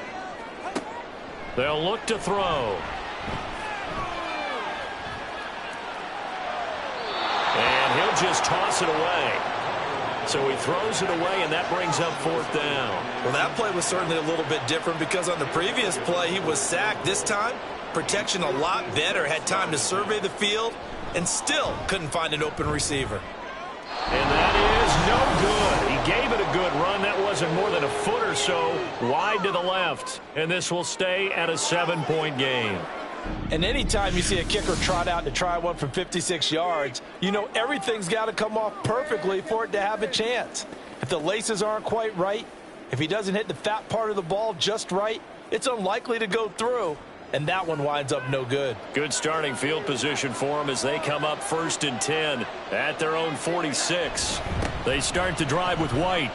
They'll look to throw. And he'll just toss it away. So he throws it away, and that brings up 4th down. Well, that play was certainly a little bit different because on the previous play, he was sacked. This time, protection a lot better. Had time to survey the field and still couldn't find an open receiver. And that is no good. He gave it a good run. That wasn't more than a foot or so wide to the left. And this will stay at a 7-point game. And anytime you see a kicker trot out to try one from 56 yards, you know everything's got to come off perfectly for it to have a chance. If the laces aren't quite right, if he doesn't hit the fat part of the ball just right, it's unlikely to go through. And that one winds up no good. Good starting field position for them as they come up 1st and 10 at their own 46. They start the drive with White.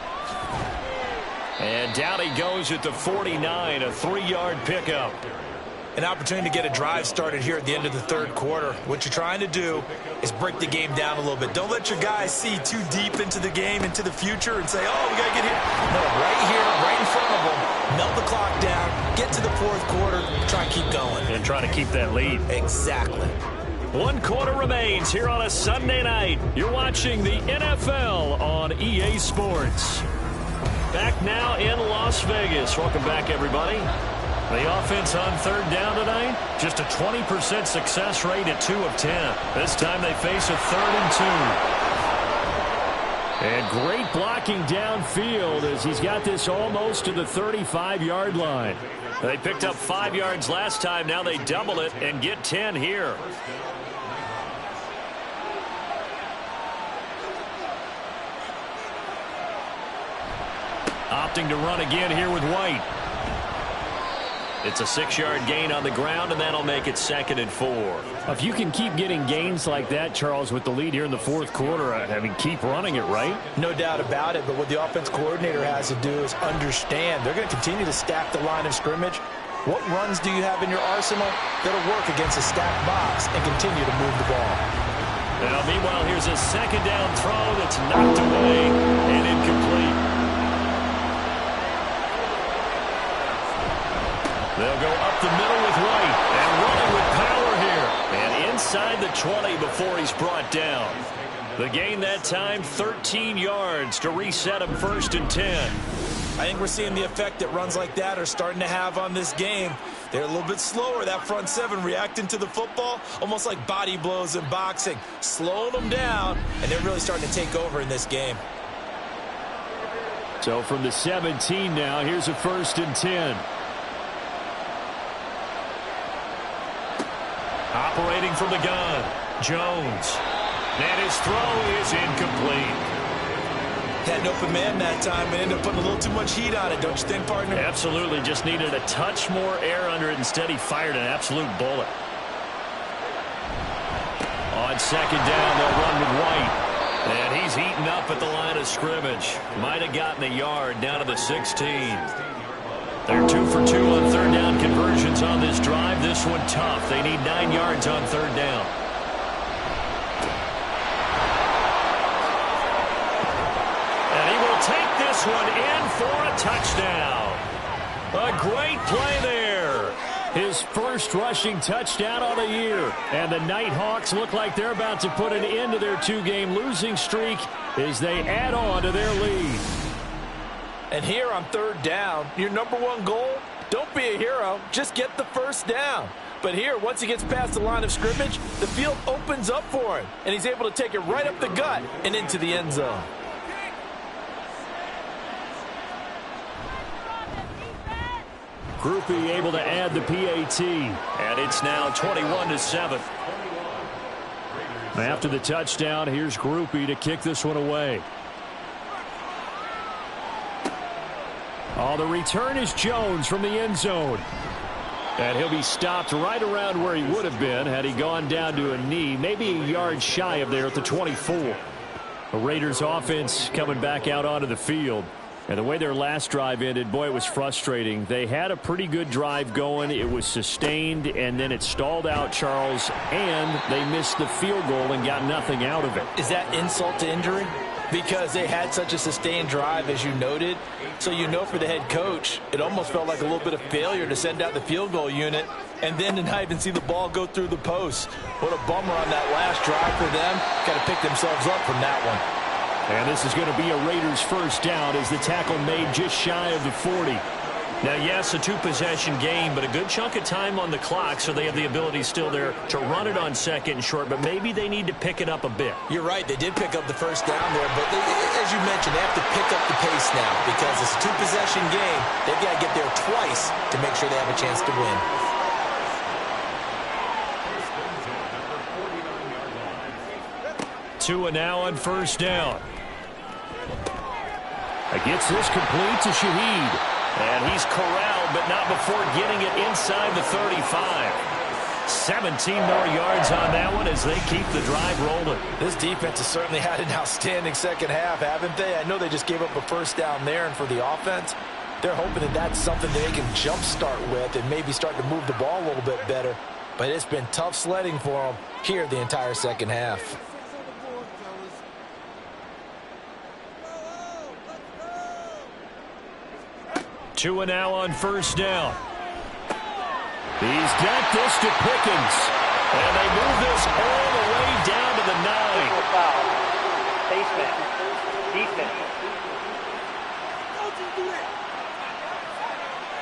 And down he goes at the 49, a 3-yard pickup. An opportunity to get a drive started here at the end of the third quarter. What you're trying to do is break the game down a little bit. Don't let your guys see too deep into the game, into the future, and say, oh, we got to get here. No, right here, right in front of them, melt the clock down, get to the fourth quarter, try and keep going. And try to keep that lead. Exactly. 1 quarter remains here on a Sunday night. You're watching the NFL on EA Sports. Back now in Las Vegas. Welcome back, everybody. The offense on third down tonight, just a 20% success rate at 2 of 10. This time they face a 3rd and 2. And great blocking downfield as he's got this almost to the 35-yard line. They picked up 5 yards last time. Now they double it and get 10 here. Opting to run again here with White. It's a 6-yard gain on the ground, and that'll make it 2nd and 4. If you can keep getting gains like that, Charles, with the lead here in the fourth quarter, I mean, keep running it, right? No doubt about it, but what the offense coordinator has to do is understand they're going to continue to stack the line of scrimmage. What runs do you have in your arsenal that'll work against a stacked box and continue to move the ball? Now, meanwhile, here's a 2nd down throw that's knocked away and incomplete. They'll go up the middle with White and running with power here. And inside the 20 before he's brought down. The gain that time, 13 yards to reset him 1st and 10. I think we're seeing the effect that runs like that are starting to have on this game. They're a little bit slower, that front seven, reacting to the football, almost like body blows in boxing, slowing them down, and they're really starting to take over in this game. So from the 17 now, here's a 1st and 10. Operating from the gun, Jones. And his throw is incomplete. Had an open man that time and ended up putting a little too much heat on it, don't you think, partner? Absolutely, just needed a touch more air under it. Instead, he fired an absolute bullet. On 2nd down, they'll run with White. And he's eaten up at the line of scrimmage. Might have gotten a yard down to the 16. They're 2 for 2 on 3rd down conversions on this drive. This one tough. They need 9 yards on 3rd down. And he will take this one in for a touchdown. A great play there. His first rushing touchdown on the year. And the Nighthawks look like they're about to put an end to their 2-game losing streak as they add on to their lead. And here on 3rd down, your #1 goal, don't be a hero, just get the 1st down. But here, once he gets past the line of scrimmage, the field opens up for him, and he's able to take it right up the gut and into the end zone. Groupie able to add the PAT. And it's now 21-7. After the touchdown, here's Groupie to kick this one away. Oh, the return is Jones from the end zone. And he'll be stopped right around where he would have been had he gone down to a knee, maybe a yard shy of there at the 24. The Raiders offense coming back out onto the field. And the way their last drive ended, boy, it was frustrating. They had a pretty good drive going. It was sustained, and then it stalled out, Charles, and they missed the field goal and got nothing out of it. Is that insult to injury? Because they had such a sustained drive, as you noted. So you know for the head coach, it almost felt like a little bit of failure to send out the field goal unit and then to not even see the ball go through the post. What a bummer on that last drive for them. Got to pick themselves up from that one. And this is going to be a Raiders 1st down as the tackle made just shy of the 40. Now, yes, a 2-possession game, but a good chunk of time on the clock, so they have the ability still there to run it on 2nd and short, but maybe they need to pick it up a bit. You're right. They did pick up the 1st down there, but as you mentioned, they have to pick up the pace now because it's a 2-possession game. They've got to get there twice to make sure they have a chance to win. Tua now on 1st down. Gets this complete to Shaheed. And he's corralled, but not before getting it inside the 35. 17 more yards on that one as they keep the drive rolling. This defense has certainly had an outstanding 2nd half, haven't they? I know they just gave up a 1st down there, and for the offense, they're hoping that that's something that they can jumpstart with and maybe start to move the ball a little bit better. But it's been tough sledding for them here the entire 2nd half. Tua now on 1st down. He's got this to Pickens. And they move this all the way down to the 9.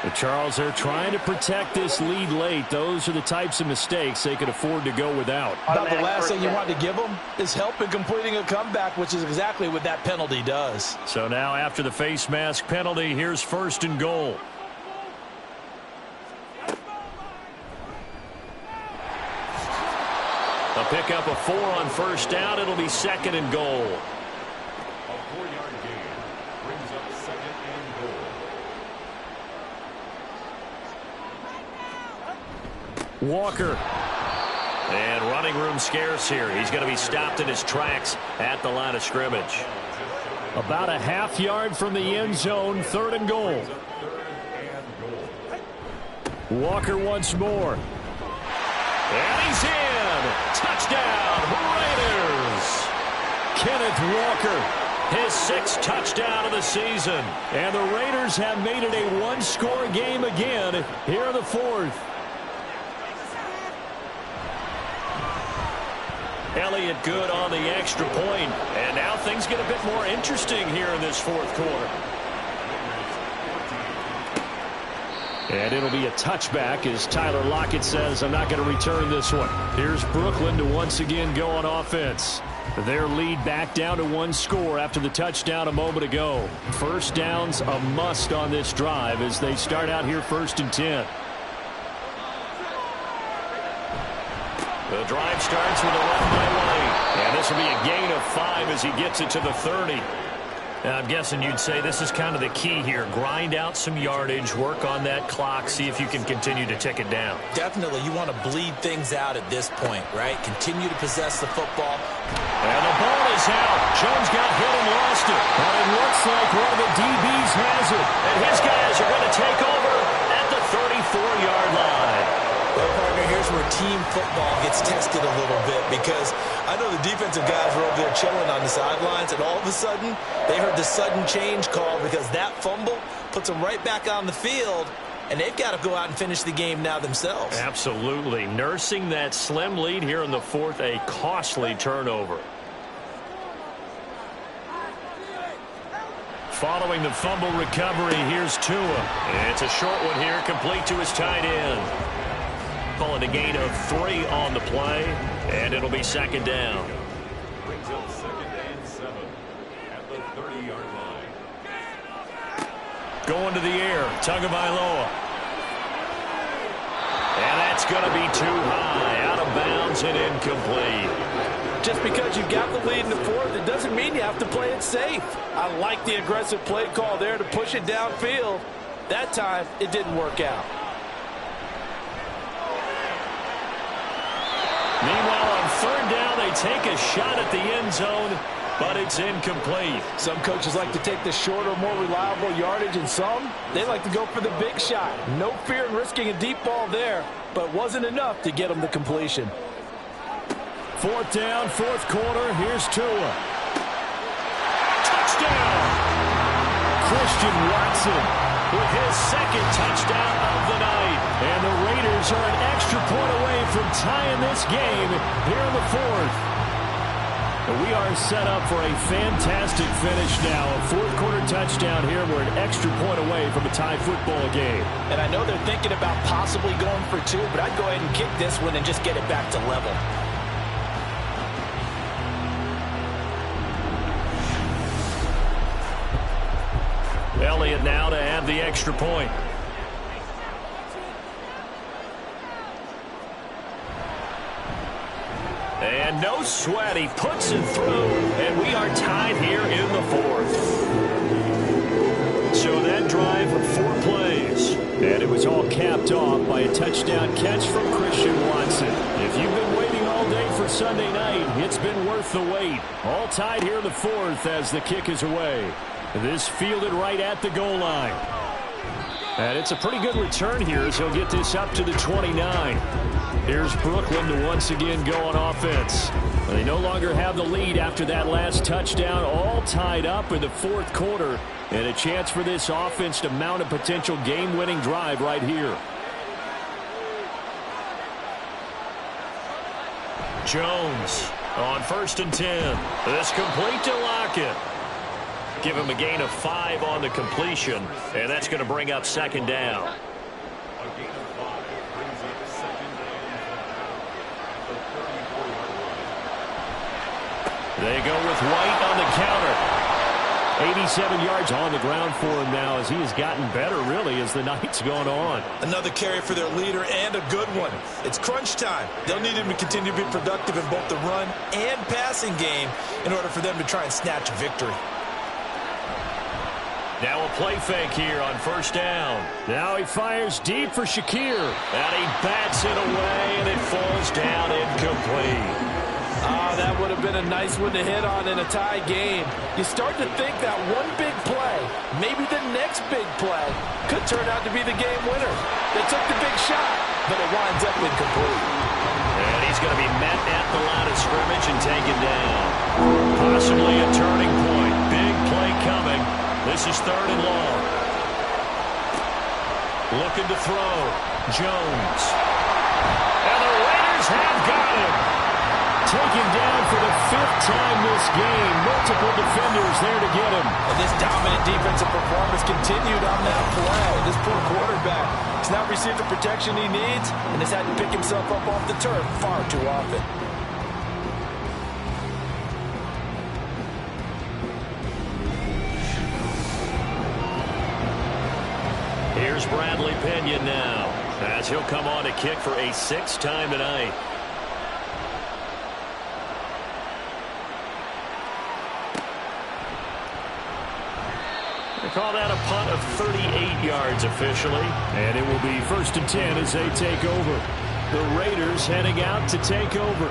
But Charles, they're trying to protect this lead late. Those are the types of mistakes they could afford to go without. About the last thing you want to give them is help in completing a comeback, which is exactly what that penalty does. So now after the face mask penalty, here's 1st and goal. A pickup of 4 on 1st down. It'll be 2nd and goal. A 4-yard gain brings up 2nd and goal. Walker. And running room scarce here. He's going to be stopped in his tracks at the line of scrimmage. About a half yard from the end zone, 3rd and goal. Walker once more. And he's in. Touchdown, Raiders. Kenneth Walker. His 6th touchdown of the season. And the Raiders have made it a one-score game again here in the 4th. Elliott good on the extra point. And now things get a bit more interesting here in this 4th quarter. And it'll be a touchback as Tyler Lockett says, I'm not going to return this one. Here's Brooklyn to once again go on offense. Their lead back down to 1 score after the touchdown a moment ago. First down's a must on this drive as they start out here 1st and 10. The drive starts with a run by White. And this will be a gain of 5 as he gets it to the 30. Now, I'm guessing you'd say this is kind of the key here. Grind out some yardage, work on that clock, see if you can continue to tick it down. Definitely, you want to bleed things out at this point, right? Continue to possess the football. And the ball is out. Jones got hit and lost it. But it looks like one of the DBs has it. And his guys are going to take over at the 34-yard line. Well, partner, here's where team football gets tested a little bit because I know the defensive guys were over there chilling on the sidelines, and all of a sudden, they heard the sudden change call because that fumble puts them right back on the field, and they've got to go out and finish the game now themselves. Absolutely. Nursing that slim lead here in the 4th, a costly turnover. Following the fumble recovery, here's Tua. It's a short one here, complete to his tight end. Call it a gain of 3 on the play, and it'll be 2nd down. Brings up 2nd and 7 at the 30-yard line. Going to the air, Tagovailoa. And that's going to be too high, out of bounds and incomplete. Just because you got the lead in the 4th, it doesn't mean you have to play it safe. I like the aggressive play call there to push it downfield. That time, it didn't work out. Meanwhile, on 3rd down, they take a shot at the end zone, but it's incomplete. Some coaches like to take the shorter, more reliable yardage, and some, they like to go for the big shot. No fear in risking a deep ball there, but wasn't enough to get them the completion. 4th down, 4th quarter. Here's Tua. Touchdown! Christian Watson with his 2nd touchdown of the night. And the Raiders are an extra point away from tying this game here in the 4th. We are set up for a fantastic finish now. A 4th quarter touchdown here. We're an extra point away from a tie football game. And I know they're thinking about possibly going for 2, but I'd go ahead and kick this one and just get it back to level. Elliott now to add the extra point. And no sweat, he puts it through, and we are tied here in the 4th. So that drive, 4 plays. And it was all capped off by a touchdown catch from Christian Watson. If you've been waiting all day for Sunday night, it's been worth the wait. All tied here in the 4th as the kick is away. This fielded right at the goal line. And it's a pretty good return here as he'll get this up to the 29. Here's Brooklyn to once again go on offense. They no longer have the lead after that last touchdown, all tied up in the 4th quarter. And a chance for this offense to mount a potential game-winning drive right here. Jones on 1st and 10. This complete to Lockett. Give him a gain of 5 on the completion, and that's going to bring up 2nd down. A gain of 5 brings up 2nd and 5 at the 34-yard line. They go with White on the counter. 87 yards on the ground for him now as he has gotten better, really, as the night's gone on. Another carry for their leader and a good one. It's crunch time. They'll need him to continue to be productive in both the run and passing game in order for them to try and snatch a victory. Now a play fake here on first down. Now he fires deep for Shakir. And he bats it away, and it falls down incomplete. That would have been a nice one to hit on in a tie game. You start to think that one big play, maybe the next big play, could turn out to be the game winner. They took the big shot, but it winds up incomplete. And he's going to be met at the line of scrimmage and taken down. Possibly a turning point. Big play coming. This is 3rd and long. Looking to throw. Jones. And the Raiders have got him. Taken down for the 5th time this game. Multiple defenders there to get him. And this dominant defensive performance continued on that play. This poor quarterback has not received the protection he needs and has had to pick himself up off the turf far too often. Here's Bradley Pinion now, as he'll come on to kick for a 6th time tonight. They call that a punt of 38 yards officially. And it will be 1st and 10 as they take over. The Raiders heading out to take over.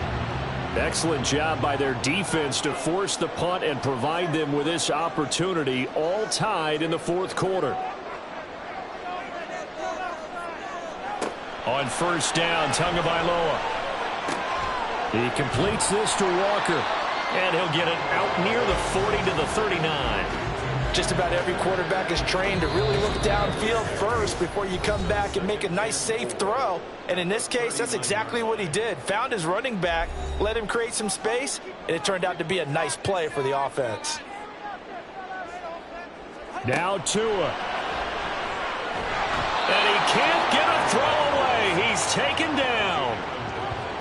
Excellent job by their defense to force the punt and provide them with this opportunity, all tied in the 4th quarter. On first down, Tagovailoa. He completes this to Walker. And he'll get it out near the 40 to the 39. Just about every quarterback is trained to really look downfield first before you come back and make a nice, safe throw. And in this case, that's exactly what he did. Found his running back, let him create some space, and it turned out to be a nice play for the offense. Now Tua. And he can't get a throw away. He's taken down.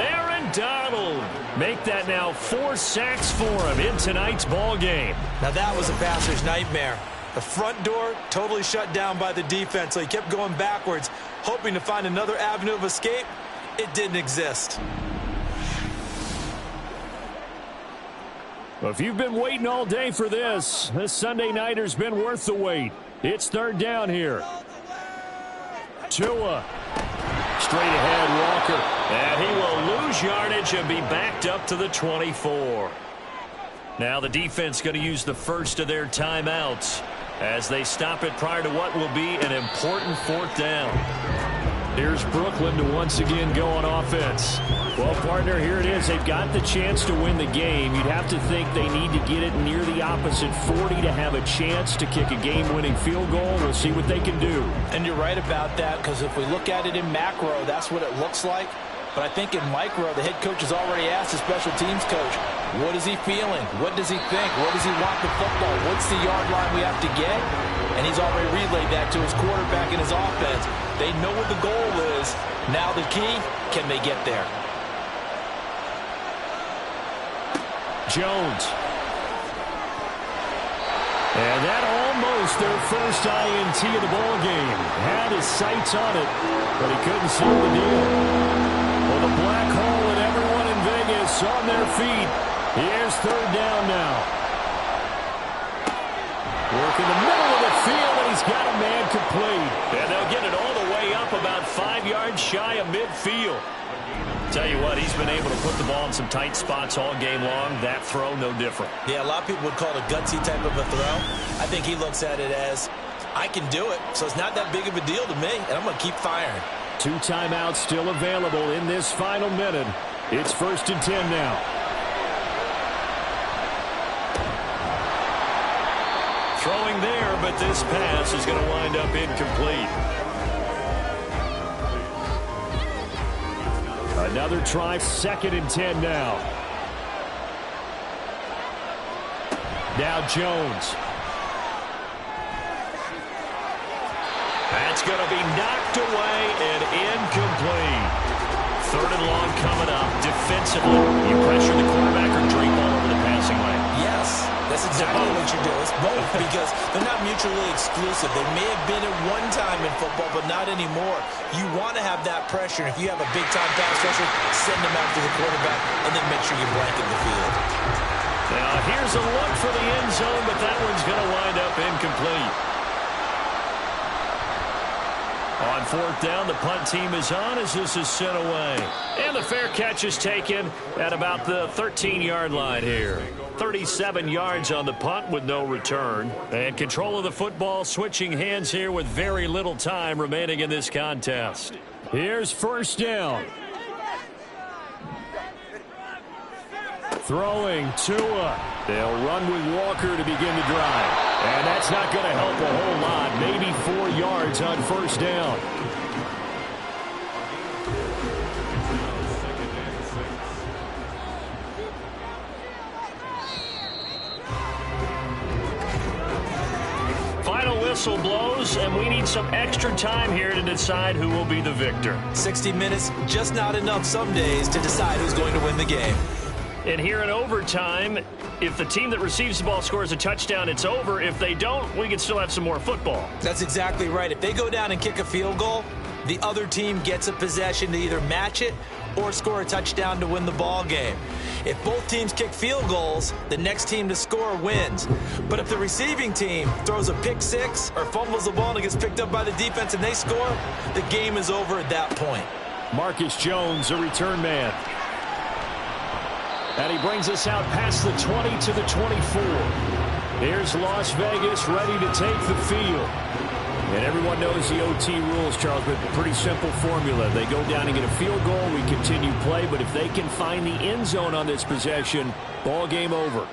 Aaron Donald. Make that now 4 sacks for him in tonight's ball game. Now that was a passer's nightmare. The front door totally shut down by the defense, so he kept going backwards, hoping to find another avenue of escape. It didn't exist. Well, if you've been waiting all day for this Sunday nighter's been worth the wait. It's 3rd down here. Tua. Straight ahead, Walker. And he will lose yardage and be backed up to the 24. Now the defense going to use the first of their timeouts as they stop it prior to what will be an important 4th down. Here's Brooklyn to once again go on offense. Well, partner, here it is. They've got the chance to win the game. You'd have to think they need to get it near the opposite 40 to have a chance to kick a game-winning field goal. We'll see what they can do. And you're right about that, because if we look at it in macro, that's what it looks like. But I think in micro, the head coach has already asked the special teams coach, what is he feeling? What does he think? What does he want the football? What's the yard line we have to get? And he's already relayed that to his quarterback and his offense. They know what the goal is. Now the key, can they get there? Jones. And that almost their first INT of the ball game. Had his sights on it, but he couldn't seal the deal. Well, the black hole and everyone in Vegas on their feet. Here's 3rd down now. Work in the middle of the field, and he's got a man complete. And they'll get it all the way up about 5 yards shy of midfield. Tell you what, he's been able to put the ball in some tight spots all game long. That throw, no different. Yeah, a lot of people would call it a gutsy type of a throw. I think he looks at it as, I can do it, so it's not that big of a deal to me, and I'm going to keep firing. 2 timeouts still available in this final minute. It's 1st and 10 now. Throwing there, but this pass is going to wind up incomplete. Another try, 2nd and 10 now. Now Jones. That's going to be knocked away and incomplete. 3rd and long coming up. Defensively, you pressure the quarterback or drape all over the passing lane. Yes, that's exactly what you do. It's both, because they're not mutually exclusive. They may have been at one time in football, but not anymore. You want to have that pressure. If you have a big-time pass rusher, send them after the quarterback, and then make sure you blanket the field. Now, here's a look for the end zone, but that one's going to wind up incomplete. On fourth down, the punt team is on as this is sent away. And the fair catch is taken at about the 13-yard line here. 37 yards on the punt with no return. And control of the football switching hands here with very little time remaining in this contest. Here's first down. Throwing Tua. They'll run with Walker to begin the drive. And that's not going to help a whole lot. Maybe 4 yards on first down. Final whistle blows, and we need some extra time here to decide who will be the victor. 60 minutes, just not enough some days to decide who's going to win the game. And here in overtime, if the team that receives the ball scores a touchdown, it's over. If they don't, we can still have some more football. That's exactly right. If they go down and kick a field goal, the other team gets a possession to either match it or score a touchdown to win the ball game. If both teams kick field goals, the next team to score wins. But if the receiving team throws a pick six or fumbles the ball and it gets picked up by the defense and they score, the game is over at that point. Marcus Jones, a return man. And he brings us out past the 20 to the 24. Here's Las Vegas ready to take the field. And everyone knows the OT rules, Charles, but pretty simple formula. They go down and get a field goal, we continue play, but if they can find the end zone on this possession, ball game over.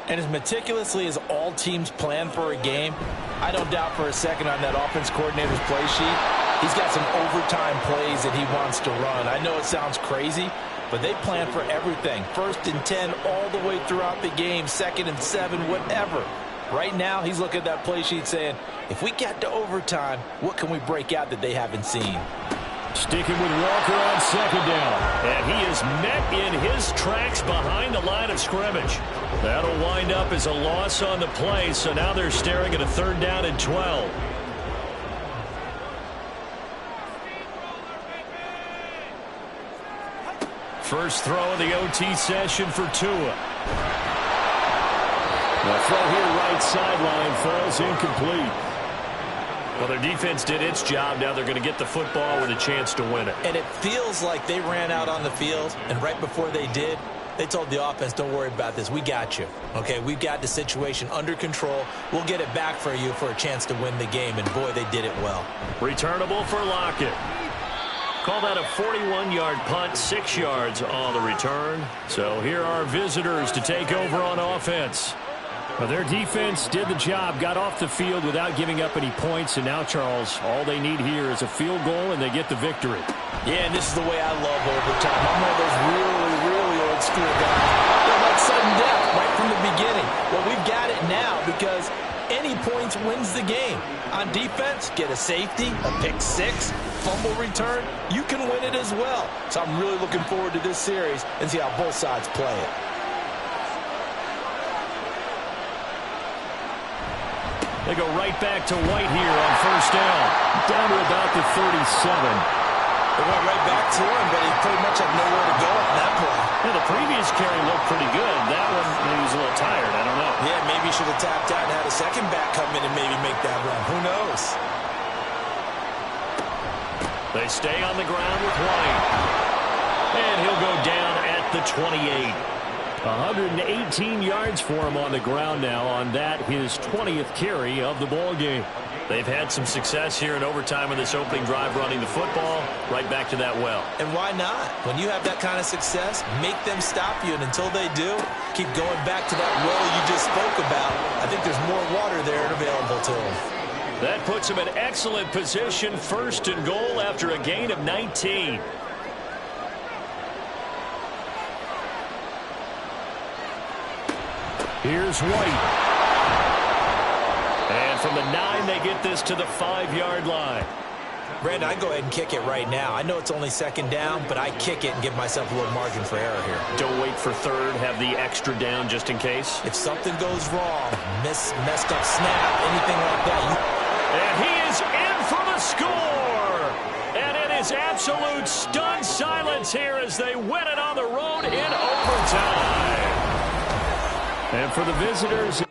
And as meticulously as all teams plan for a game, I don't doubt for a second on that offense coordinator's play sheet, he's got some overtime plays that he wants to run. I know it sounds crazy, but they plan for everything. 1st and 10 all the way throughout the game, 2nd and 7, whatever. Right now, he's looking at that play sheet saying, if we get to overtime, what can we break out that they haven't seen? Sticking with Walker on second down. And he is met in his tracks behind the line of scrimmage. That'll wind up as a loss on the play, so now they're staring at a 3rd down and 12. First throw of the OT session for Tua. The throw here right sideline falls incomplete. Well, their defense did its job. Now they're going to get the football with a chance to win it. And it feels like they ran out on the field, and right before they did, they told the offense, don't worry about this. We got you. Okay, we've got the situation under control. We'll get it back for you for a chance to win the game, and boy, they did it well. Returnable for Lockett. Call that a 41-yard punt, 6 yards on the return. So here are visitors to take over on offense. Well, their defense did the job, got off the field without giving up any points, and now, Charles, all they need here is a field goal, and they get the victory. Yeah, and this is the way I love overtime. I'm one of those really old school guys. They're like sudden death right from the beginning. Well, we've got it now because any points wins the game. On defense, get a safety, a pick six, fumble return, you can win it as well. So I'm really looking forward to this series and see how both sides play it. They go right back to White here on first down. Down to about the 37. They went right back to him, but he pretty much had nowhere to go on that play. Yeah, the previous carry looked pretty good. That one, he was a little tired. I don't know. Yeah, maybe he should have tapped out and had a second back come in and maybe make that run. Who knows? They stay on the ground with White. And he'll go down at the 28. 118 yards for him on the ground now on that, his 20th carry of the ball game. They've had some success here in overtime in this opening drive running the football right back to that well. And why not? When you have that kind of success, make them stop you. And until they do, keep going back to that well you just spoke about. I think there's more water there available to them. That puts him in excellent position, 1st and goal after a gain of 19. Here's White. And from the 9, they get this to the 5-yard line. Brandon, I go ahead and kick it right now. I know it's only 2nd down, but I kick it and give myself a little margin for error here. Don't wait for 3rd, have the extra down just in case. If something goes wrong, messed up snap, anything like that. And he is in for the score! And it is absolute stunned silence here as they win it on the road in overtime. And for the visitors...